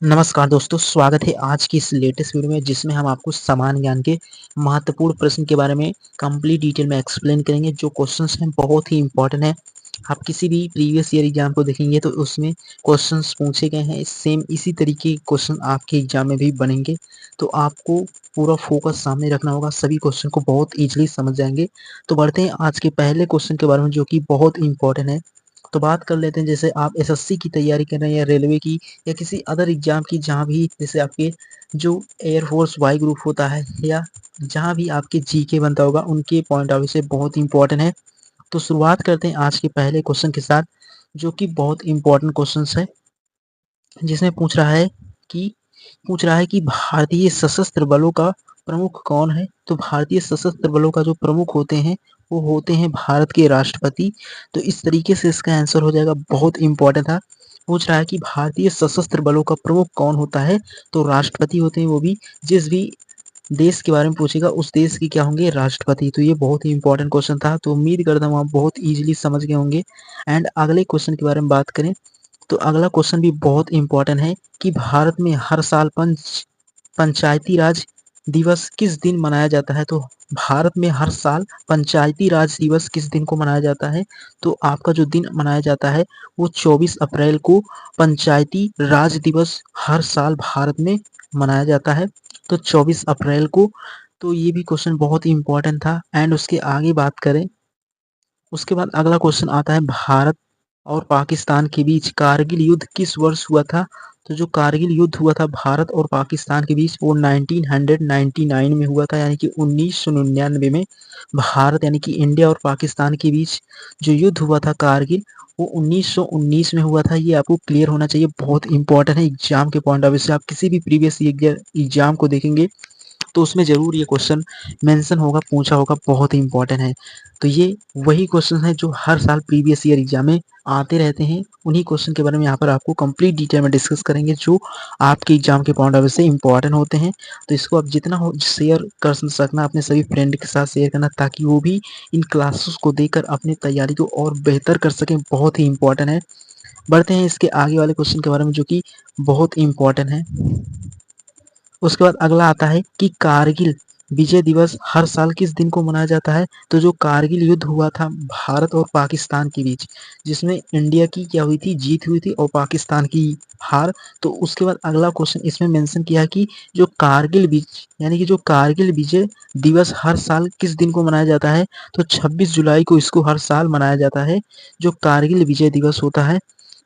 नमस्कार दोस्तों, स्वागत है आज की इस लेटेस्ट वीडियो में जिसमें हम आपको सामान्य ज्ञान के महत्वपूर्ण प्रश्न के बारे में कंप्लीट डिटेल में एक्सप्लेन करेंगे। जो क्वेश्चंस हैं बहुत ही इंपॉर्टेंट है। आप किसी भी प्रीवियस ईयर एग्जाम को देखेंगे तो उसमें क्वेश्चंस पूछे गए हैं, सेम इसी तरीके के क्वेश्चन आपके एग्जाम में भी बनेंगे। तो आपको पूरा फोकस सामने रखना होगा, सभी क्वेश्चन को बहुत ईजिली समझ जाएंगे। तो बढ़ते हैं आज के पहले क्वेश्चन के बारे में जो कि बहुत इंपॉर्टेंट है। तो बात कर लेते हैं, जैसे आप एसएससी की तैयारी कर रहे हैं या रेलवे की या किसी अदर एग्जाम की, जहाँ भी जैसे आपके जो एयरफोर्स वाई ग्रुप होता है या जहाँ भी आपके जीके बनता होगा, उनके पॉइंट ऑफ व्यू से बहुत इंपॉर्टेंट है। तो शुरुआत करते हैं आज के पहले क्वेश्चन के साथ, जो कि बहुत इंपॉर्टेंट क्वेश्चन है। जिसमें पूछ रहा है कि भारतीय सशस्त्र बलों का प्रमुख कौन है। तो भारतीय सशस्त्र बलों का जो प्रमुख होते हैं वो होते हैं भारत के राष्ट्रपति। तो इस तरीके से इसका आंसर हो जाएगा, बहुत इंपॉर्टेंट था। पूछ रहा है कि भारतीय सशस्त्र बलों का प्रमुख कौन होता है, तो राष्ट्रपति होते हैं। वो भी जिस भी देश के बारे में पूछेगा उस देश के क्या होंगे, राष्ट्रपति। तो ये बहुत ही इंपॉर्टेंट क्वेश्चन था। तो उम्मीद करता हूँ आप बहुत इजीली समझ गए होंगे। एंड अगले क्वेश्चन के बारे में बात करें तो अगला क्वेश्चन भी बहुत इंपॉर्टेंट है कि भारत में हर साल पंचायती राज दिवस किस दिन मनाया जाता है। तो भारत में हर साल पंचायती राज दिवस किस दिन को मनाया जाता है। तो आपका जो दिन मनाया जाता है वो 24 अप्रैल को पंचायती राज दिवस हर साल भारत में मनाया जाता है। तो 24 अप्रैल को। तो ये भी क्वेश्चन बहुत इंपॉर्टेंट था। एंड उसके आगे बात करें, उसके बाद अगला क्वेश्चन आता है, भारत और पाकिस्तान के बीच कारगिल युद्ध किस वर्ष हुआ था। तो जो कारगिल युद्ध हुआ था भारत और पाकिस्तान के बीच वो 1999 में हुआ था, यानी कि 1999 में भारत यानी कि इंडिया और पाकिस्तान के बीच जो युद्ध हुआ था कारगिल, वो 1919 में हुआ था। ये आपको क्लियर होना चाहिए, बहुत इंपॉर्टेंट है एग्जाम के पॉइंट ऑफ व्यू से। आप किसी भी प्रीवियस एग्जाम को देखेंगे तो उसमें ज़रूर ये क्वेश्चन मेंशन होगा, पूछा होगा, बहुत ही इंपॉर्टेंट है। तो ये वही क्वेश्चन है जो हर साल प्रीवियस ईयर एग्जाम में आते रहते हैं। उन्हीं क्वेश्चन के बारे में यहाँ पर आपको कंप्लीट डिटेल में डिस्कस करेंगे, जो आपके एग्जाम के पॉइंट ऑफ व्यू से इंपॉर्टेंट होते हैं। तो इसको आप जितना हो शेयर कर सकना, अपने सभी फ्रेंड के साथ शेयर करना, ताकि वो भी इन क्लासेस को देखकर अपनी तैयारी को और बेहतर कर सकें। बहुत ही इंपॉर्टेंट है। बढ़ते हैं इसके आगे वाले क्वेश्चन के बारे में, जो कि बहुत इंपॉर्टेंट है। उसके बाद अगला आता है कि कारगिल विजय दिवस हर साल किस दिन को मनाया जाता है। तो जो कारगिल युद्ध हुआ था भारत और पाकिस्तान के बीच, जिसमें इंडिया की क्या हुई थी, जीत हुई थी, और पाकिस्तान की हार। तो उसके बाद अगला क्वेश्चन इसमें मेंशन किया कि जो कारगिल विजय यानी कि जो कारगिल विजय दिवस हर साल किस दिन को मनाया जाता है। तो 26 जुलाई को इसको हर साल मनाया जाता है, जो कारगिल विजय दिवस होता है।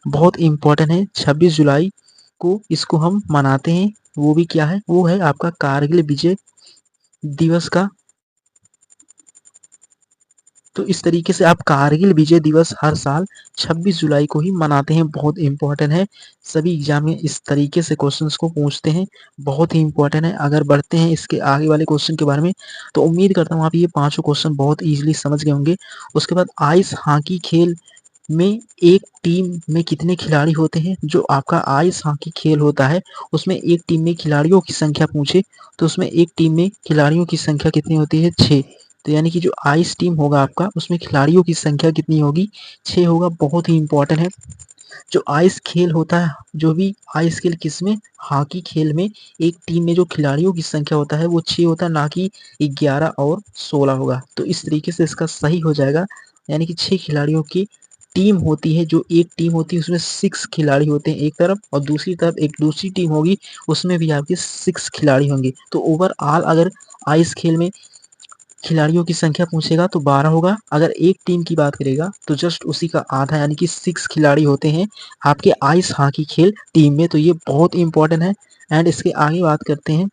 बहुत इंपॉर्टेंट है, 26 जुलाई को इसको हम मनाते हैं। वो भी क्या है, वो है आपका कारगिल विजय दिवस का। तो इस तरीके से आप कारगिल विजय दिवस हर साल 26 जुलाई को ही मनाते हैं। बहुत इंपॉर्टेंट है, सभी एग्जाम में इस तरीके से क्वेश्चंस को पूछते हैं, बहुत ही इंपॉर्टेंट है। अगर बढ़ते हैं इसके आगे वाले क्वेश्चन के बारे में, तो उम्मीद करता हूँ आप ये पांचों क्वेश्चन बहुत इजीली समझ गए होंगे। उसके बाद आइस हॉकी खेल में एक टीम में कितने खिलाड़ी होते हैं। जो आपका आइस हॉकी खेल होता है उसमें एक टीम में खिलाड़ियों की संख्या पूछे तो उसमें एक टीम में खिलाड़ियों की संख्या कितनी होती है, 6। तो यानी कि जो आइस टीम होगा आपका उसमें खिलाड़ियों की संख्या कितनी होगी, 6 होगा। बहुत ही इंपॉर्टेंट है। जो आइस खेल होता है, जो भी आइस खेल किसमें, हॉकी खेल में, एक टीम में जो खिलाड़ियों की संख्या होता है वो 6 होता है, ना कि 11 और 16 होगा। तो इस तरीके से इसका सही हो जाएगा, यानी कि 6 खिलाड़ियों की टीम होती है। जो एक टीम होती है उसमें 6 खिलाड़ी होते हैं एक तरफ, और दूसरी तरफ एक दूसरी टीम होगी, उसमें भी आपके 6 खिलाड़ी होंगे। तो ओवरऑल अगर आइस खेल में खिलाड़ियों की संख्या पूछेगा तो 12 होगा। अगर एक टीम की बात करेगा तो जस्ट उसी का आधा, यानी कि 6 खिलाड़ी होते हैं आपके आइस हॉकी खेल टीम में। तो ये बहुत इंपॉर्टेंट है। एंड इसके आगे बात करते हैं,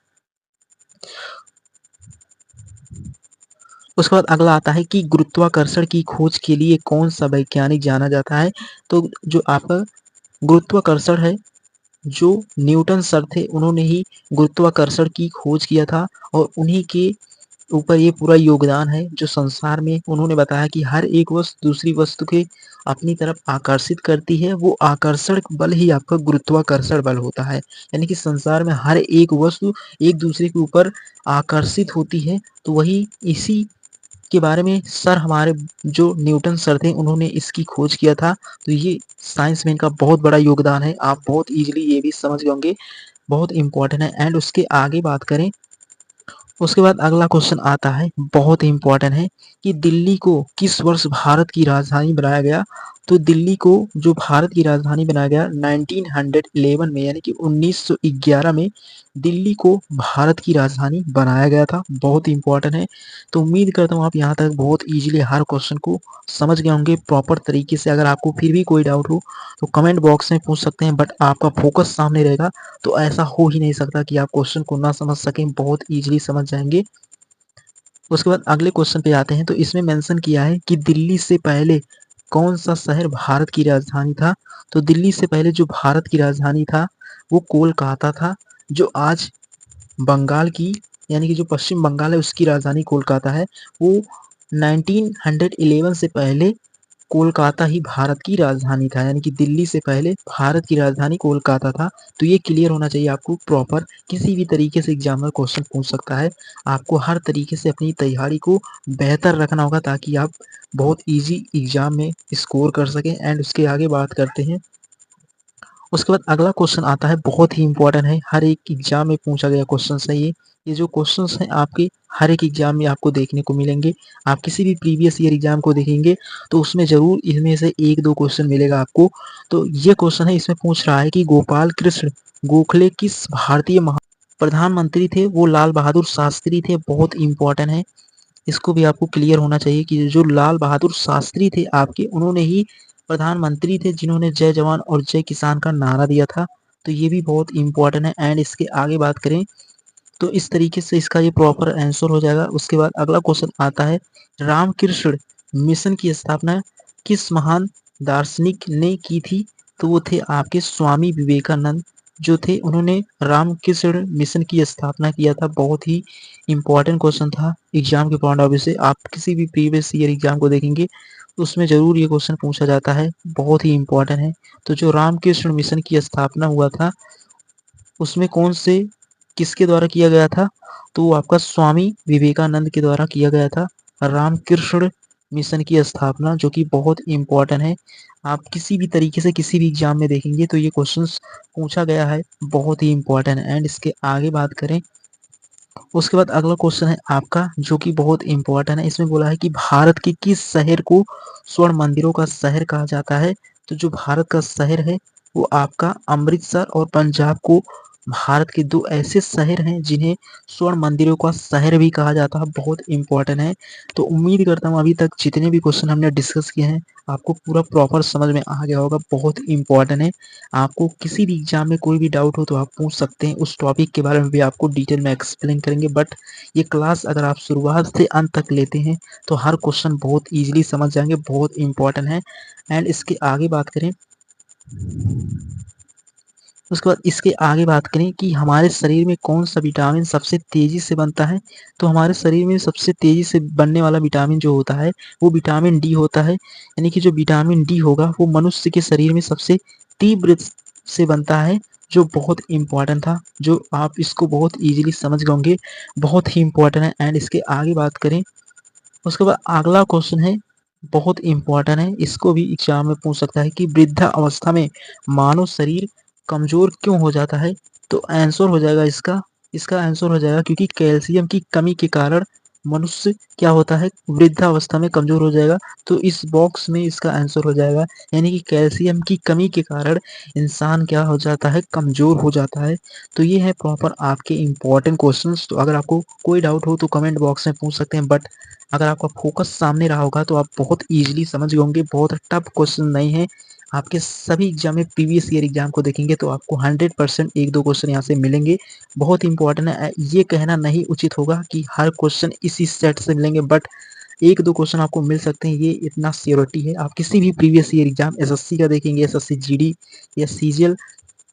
उसके बाद अगला आता है कि गुरुत्वाकर्षण की खोज के लिए कौन सा वैज्ञानिक जाना जाता है। तो जो आपका गुरुत्वाकर्षण है, जो न्यूटन सर थे उन्होंने ही गुरुत्वाकर्षण की खोज किया था, और उन्हीं के ऊपर ये पूरा योगदान है। जो संसार में उन्होंने बताया कि हर एक वस्तु दूसरी वस्तु के अपनी तरफ आकर्षित करती है, वो आकर्षण बल ही आपका गुरुत्वाकर्षण बल होता है। यानी कि संसार में हर एक वस्तु एक दूसरे के ऊपर आकर्षित होती है। तो वही इसी इसके बारे में सर हमारे जो न्यूटन सर थे उन्होंने इसकी खोज किया था। तो ये साइंस में इनका बहुत बड़ा योगदान है। आप बहुत ईज़िली ये भी समझ गए होंगे, बहुत इम्पोर्टेंट है। एंड उसके आगे बात करें, उसके बाद अगला क्वेश्चन आता है, बहुत ही इम्पोर्टेंट है कि दिल्ली को किस वर्ष भारत की राजधानी बनाया गया? तो दिल्ली को जो भारत की राजधानी बनाया गया 1911 में, यानी कि 1911 में दिल्ली को भारत की राजधानी बनाया गया था। बहुत ही इम्पोर्टेंट है। तो उम्मीद करता हूँ आप यहाँ तक बहुत ईजिली हर क्वेश्चन को समझ गए होंगे प्रॉपर तरीके से। अगर आपको फिर भी कोई डाउट हो तो कमेंट बॉक्स में पूछ सकते हैं, बट आपका फोकस सामने रहेगा तो ऐसा हो ही नहीं सकता कि आप क्वेश्चन को ना समझ सकें, बहुत ईजिली समझ जाएंगे। उसके बाद अगले क्वेश्चन पे आते हैं। तो इसमें मेंशन किया है कि दिल्ली से पहले कौन सा शहर भारत की राजधानी था? तो दिल्ली से पहले जो भारत की राजधानी था वो कोलकाता था, जो आज बंगाल की, यानी कि जो पश्चिम बंगाल है उसकी राजधानी कोलकाता है। वो 1911 से पहले कोलकाता ही भारत की राजधानी था, यानी कि दिल्ली से पहले भारत की राजधानी कोलकाता था। तो ये क्लियर होना चाहिए आपको प्रॉपर। किसी भी तरीके से एग्जामिनर क्वेश्चन पूछ सकता है। आपको हर तरीके से अपनी तैयारी को बेहतर रखना होगा ताकि आप बहुत इजी एग्जाम में स्कोर कर सकें। एंड उसके आगे बात करते हैं। उसके बाद अगला क्वेश्चन आता है, बहुत ही इंपॉर्टेंट है, हर एक एग्जाम में पूछा गया क्वेश्चन है ये जो क्वेश्चंस हैं आपके हर एक एग्जाम में आपको देखने को मिलेंगे। आप किसी भी प्रीवियस ईयर एग्जाम को देखेंगे तो उसमें जरूर इनमें से एक दो क्वेश्चन मिलेगा आपको। तो ये क्वेश्चन है, इसमें पूछ रहा है कि गोपाल कृष्ण गोखले किस भारतीय प्रधानमंत्री थे? वो लाल बहादुर शास्त्री थे। बहुत इंपॉर्टेंट है, इसको भी आपको क्लियर होना चाहिए कि जो लाल बहादुर शास्त्री थे आपके, उन्होंने ही प्रधानमंत्री थे जिन्होंने जय जवान और जय किसान का नारा दिया था। तो ये भी बहुत इंपॉर्टेंट है। एंड इसके आगे बात करें तो इस तरीके से इसका ये प्रॉपर आंसर हो जाएगा। उसके बाद अगला क्वेश्चन आता है, रामकृष्ण मिशन की स्थापना किस महान दार्शनिक ने की थी? तो वो थे आपके स्वामी विवेकानंद जो थे, उन्होंने रामकृष्ण मिशन की स्थापना किया था। बहुत ही इंपॉर्टेंट क्वेश्चन था एग्जाम के पॉइंट ऑफ व्यू से। आप किसी भी प्रीवियस ईयर एग्जाम को देखेंगे तो उसमें जरूर ये क्वेश्चन पूछा जाता है, बहुत ही इंपॉर्टेंट है। तो जो रामकृष्ण मिशन की स्थापना हुआ था उसमें कौन से किसके द्वारा किया गया था? तो वो आपका स्वामी विवेकानंद के द्वारा किया गया था रामकृष्ण मिशन की स्थापना, जो कि बहुत इंपॉर्टेंट है। आप किसी भी तरीके से किसी भी एग्जाम में देखेंगे तो ये क्वेश्चंस पूछा गया है, बहुत ही इंपॉर्टेंट है। एंड इसके आगे बात करें, उसके बाद अगला क्वेश्चन है आपका जो कि बहुत इंपॉर्टेंट है। इसमें बोला है कि भारत के किस शहर को स्वर्ण मंदिरों का शहर कहा जाता है? तो जो भारत का शहर है वो आपका अमृतसर और पंजाब को भारत के दो ऐसे शहर हैं जिन्हें स्वर्ण मंदिरों का शहर भी कहा जाता है। बहुत इंपॉर्टेंट है। तो उम्मीद करता हूँ अभी तक जितने भी क्वेश्चन हमने डिस्कस किए हैं आपको पूरा प्रॉपर समझ में आ गया होगा। बहुत इंपॉर्टेंट है। आपको किसी भी एग्जाम में कोई भी डाउट हो तो आप पूछ सकते हैं। उस टॉपिक के बारे में भी आपको डिटेल में एक्सप्लेन करेंगे। बट ये क्लास अगर आप शुरुआत से अंत तक लेते हैं तो हर क्वेश्चन बहुत ईजिली समझ जाएंगे, बहुत इंपॉर्टेंट है। एंड इसके आगे बात करें, उसके बाद इसके आगे बात करें कि हमारे शरीर में कौन सा विटामिन सबसे तेजी से बनता है? तो हमारे शरीर में सबसे तेजी से बनने वाला विटामिन जो होता है वो विटामिन डी होता है। यानी कि जो विटामिन डी होगा वो मनुष्य के शरीर में सबसे तीव्र से बनता है, जो बहुत इंपॉर्टेंट था, जो आप इसको बहुत इजीली समझ गए होंगे, बहुत ही इंपॉर्टेंट है। एंड इसके आगे बात करें, उसके बाद अगला क्वेश्चन है, बहुत इंपॉर्टेंट है, इसको भी एग्जाम में पूछ सकता है कि वृद्धा अवस्था में मानव शरीर कमजोर क्यों हो जाता है? तो आंसर हो जाएगा इसका, इसका आंसर हो जाएगा क्योंकि कैल्शियम की कमी के कारण मनुष्य क्या होता है, वृद्धावस्था में कमजोर हो जाएगा। तो इस बॉक्स में इसका आंसर हो जाएगा, यानी कि कैल्शियम की कमी के कारण इंसान क्या हो जाता है, कमजोर हो जाता है। तो ये है प्रॉपर आपके इंपॉर्टेंट क्वेश्चंस। तो अगर आपको कोई डाउट हो तो कमेंट बॉक्स में पूछ सकते हैं। बट अगर आपका फोकस सामने रहा होगा तो आप बहुत इजीली समझ गए होंगे, बहुत टफ क्वेश्चन नहीं है। आपके सभी एग्जाम में प्रीवियस ईयर एग्जाम को देखेंगे तो आपको 100% एक दो क्वेश्चन यहाँ से मिलेंगे। बहुत इंपॉर्टेंट है। ये कहना नहीं उचित होगा कि हर क्वेश्चन इसी सेट से मिलेंगे, बट एक दो क्वेश्चन आपको मिल सकते हैं, ये इतना श्योरिटी है। आप किसी भी प्रीवियस ईयर एग्जाम एसएससी का देखेंगे, एसएससी जीडी या सीजीएल,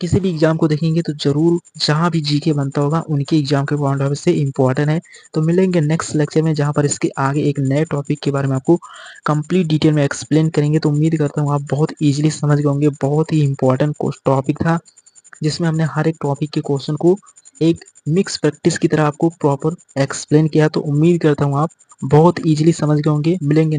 किसी भी एग्जाम को देखेंगे तो जरूर जहाँ भी जीके बनता होगा उनके एग्जाम के पॉइंट ऑफ व्यू से इंपॉर्टेंट है। तो मिलेंगे नेक्स्ट लेक्चर में जहाँ पर इसके आगे एक नए टॉपिक के बारे में आपको कंप्लीट डिटेल में एक्सप्लेन करेंगे। तो उम्मीद करता हूँ आप बहुत इजीली समझ गए होंगे। बहुत ही इंपॉर्टेंट टॉपिक था जिसमें हमने हर एक टॉपिक के क्वेश्चन को एक मिक्स प्रैक्टिस की तरह आपको प्रॉपर एक्सप्लेन किया, तो उम्मीद करता हूँ आप बहुत ईजिली समझ गए होंगे। मिलेंगे,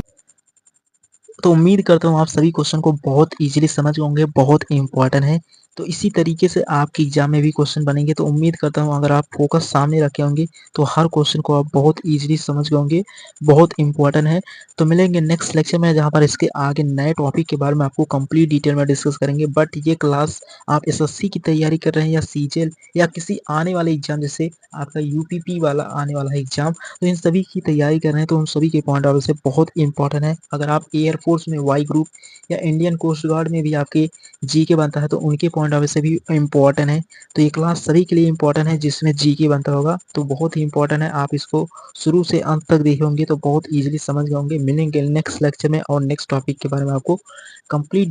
तो उम्मीद करता हूँ आप सभी क्वेश्चन को बहुत ईजिली समझ गए होंगे, बहुत इंपॉर्टेंट है। तो इसी तरीके से आपके एग्जाम में भी क्वेश्चन बनेंगे, तो उम्मीद करता हूँ अगर आप फोकस सामने रखे होंगे तो हर क्वेश्चन को आप बहुत ईजिली समझ गए होंगे, बहुत इंपॉर्टेंट है। तो मिलेंगे नेक्स्ट लेक्चर में, जहाँ पर इसके आगे नए टॉपिक के बारे में आपको कंप्लीट डिटेल में डिस्कस करेंगे। बट ये क्लास आप एसएससी की तैयारी कर रहे हैं या सीजीएल या किसी आने वाले एग्जाम, जैसे आपका यूपीपी वाला आने वाला है एग्जाम, तो इन सभी की तैयारी कर रहे हैं, तो उन सभी के पॉइंट ऑफ व्यू से बहुत इंपॉर्टेंट है। अगर आप एयरफोर्स में वाई ग्रुप या इंडियन कोस्ट गार्ड में भी आपके जीके बनता है, तो उनके पॉइंट ऑफ व्यू से भी इंपॉर्टेंट है। तो ये क्लास सभी के लिए इंपॉर्टेंट है जिसमें जीके बनता होगा, तो बहुत ही इंपॉर्टेंट है। आप इसको शुरू से अंत तक देखे होंगे तो बहुत ईजिली समझ गए होंगे। मिलेंगे नेक्स्ट लेक्चर में और नेक्स्ट टॉपिक के बारे में आपको कंप्लीट